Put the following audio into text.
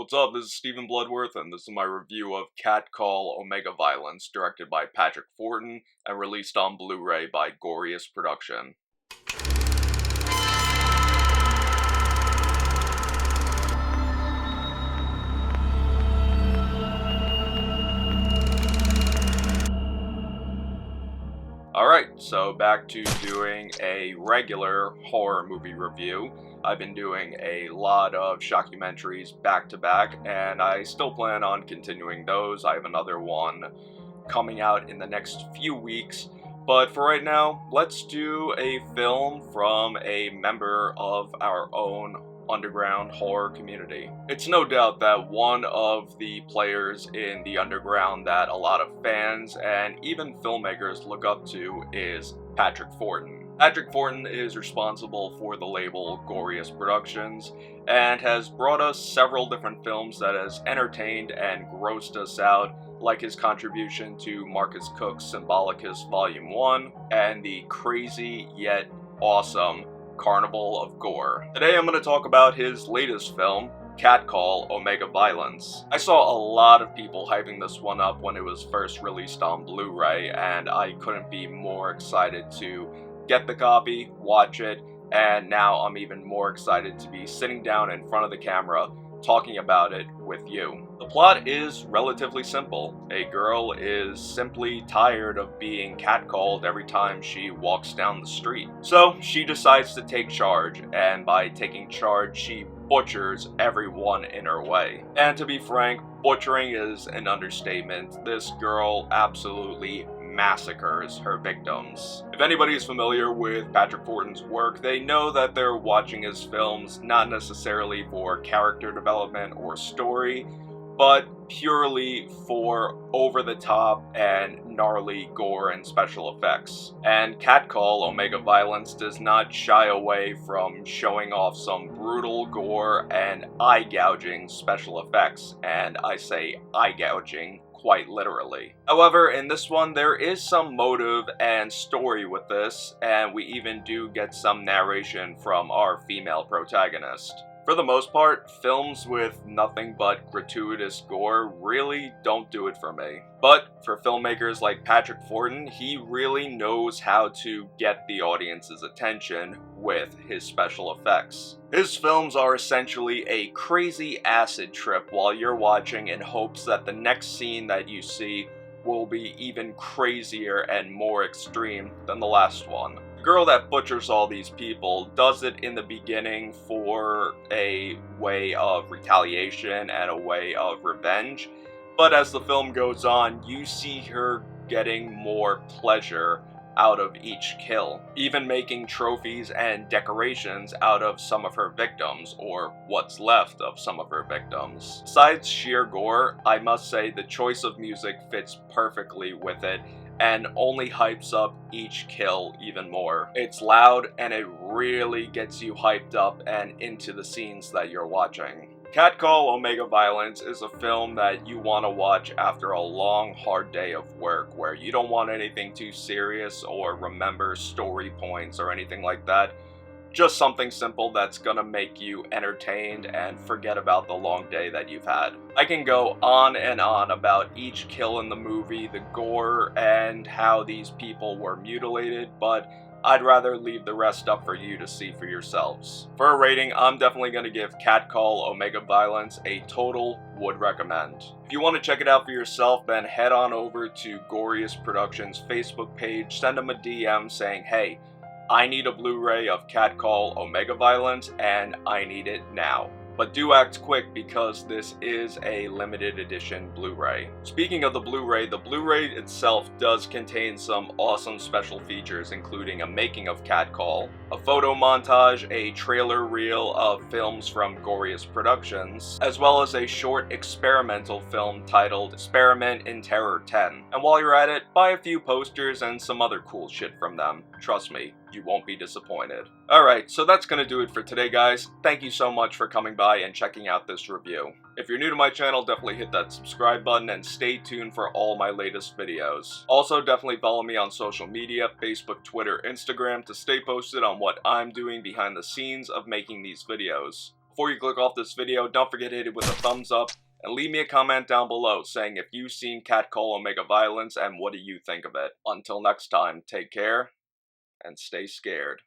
What's up, this is Stephen Bloodworth, and this is my review of Catcall Omega Violence, directed by Patrick Fortin, and released on Blu-ray by Goriest Production. Alright, so back to doing a regular horror movie review. I've been doing a lot of shockumentaries back to back, and I still plan on continuing those. I have another one coming out in the next few weeks. But for right now, let's do a film from a member of our own underground horror community. It's no doubt that one of the players in the underground that a lot of fans and even filmmakers look up to is Patrick Fortin. Patrick Fortin is responsible for the label Goriest Productions and has brought us several different films that has entertained and grossed us out, like his contribution to Marcus Cook's Symbolicus Volume 1 and the crazy yet awesome Carnival of Gore. Today I'm going to talk about his latest film, Catcall Omega Violence. I saw a lot of people hyping this one up when it was first released on Blu-ray, and I couldn't be more excited to get the copy, watch it, and now I'm even more excited to be sitting down in front of the camera talking about it with you. The plot is relatively simple. A girl is simply tired of being catcalled every time she walks down the street. So she decides to take charge, and by taking charge, she butchers everyone in her way. And to be frank, butchering is an understatement. This girl absolutely massacres her victims. If anybody is familiar with Patrick Fortin's work, they know that they're watching his films not necessarily for character development or story, but purely for over-the-top and gnarly gore and special effects. And Catcall Omega Violence does not shy away from showing off some brutal gore and eye-gouging special effects, and I say eye-gouging quite literally. However, in this one, there is some motive and story with this, and we even do get some narration from our female protagonist. For the most part, films with nothing but gratuitous gore really don't do it for me. But for filmmakers like Patrick Fortin, he really knows how to get the audience's attention with his special effects. His films are essentially a crazy acid trip while you're watching, in hopes that the next scene that you see will be even crazier and more extreme than the last one. The girl that butchers all these people does it in the beginning for a way of retaliation and a way of revenge, but as the film goes on, you see her getting more pleasure out of each kill, even making trophies and decorations out of some of her victims, or what's left of some of her victims. Besides sheer gore, I must say the choice of music fits perfectly with it and only hypes up each kill even more. It's loud and it really gets you hyped up and into the scenes that you're watching. Catcall Omega Violence is a film that you want to watch after a long, hard day of work, where you don't want anything too serious or remember story points or anything like that. Just something simple that's gonna make you entertained and forget about the long day that you've had. I can go on and on about each kill in the movie, the gore, and how these people were mutilated, but I'd rather leave the rest up for you to see for yourselves. For a rating, I'm definitely going to give Catcall Omega Violence a total would recommend. If you want to check it out for yourself, then head on over to Goriest Productions Facebook page, send them a DM saying, hey, I need a Blu-ray of Catcall Omega Violence and I need it now. But do act quick because this is a limited edition Blu-ray. Speaking of the Blu-ray itself does contain some awesome special features, including a making of Catcall, a photo montage, a trailer reel of films from Goriest Productions, as well as a short experimental film titled Experiment in Terror 10. And while you're at it, buy a few posters and some other cool shit from them. Trust me, you won't be disappointed. Alright, so that's gonna do it for today, guys. Thank you so much for coming by and checking out this review. If you're new to my channel, definitely hit that subscribe button and stay tuned for all my latest videos. Also, definitely follow me on social media, Facebook, Twitter, Instagram, to stay posted on what I'm doing behind the scenes of making these videos. Before you click off this video, don't forget to hit it with a thumbs up, and leave me a comment down below saying if you've seen Catcall Omega Violence and what do you think of it. Until next time, take care, and stay scared.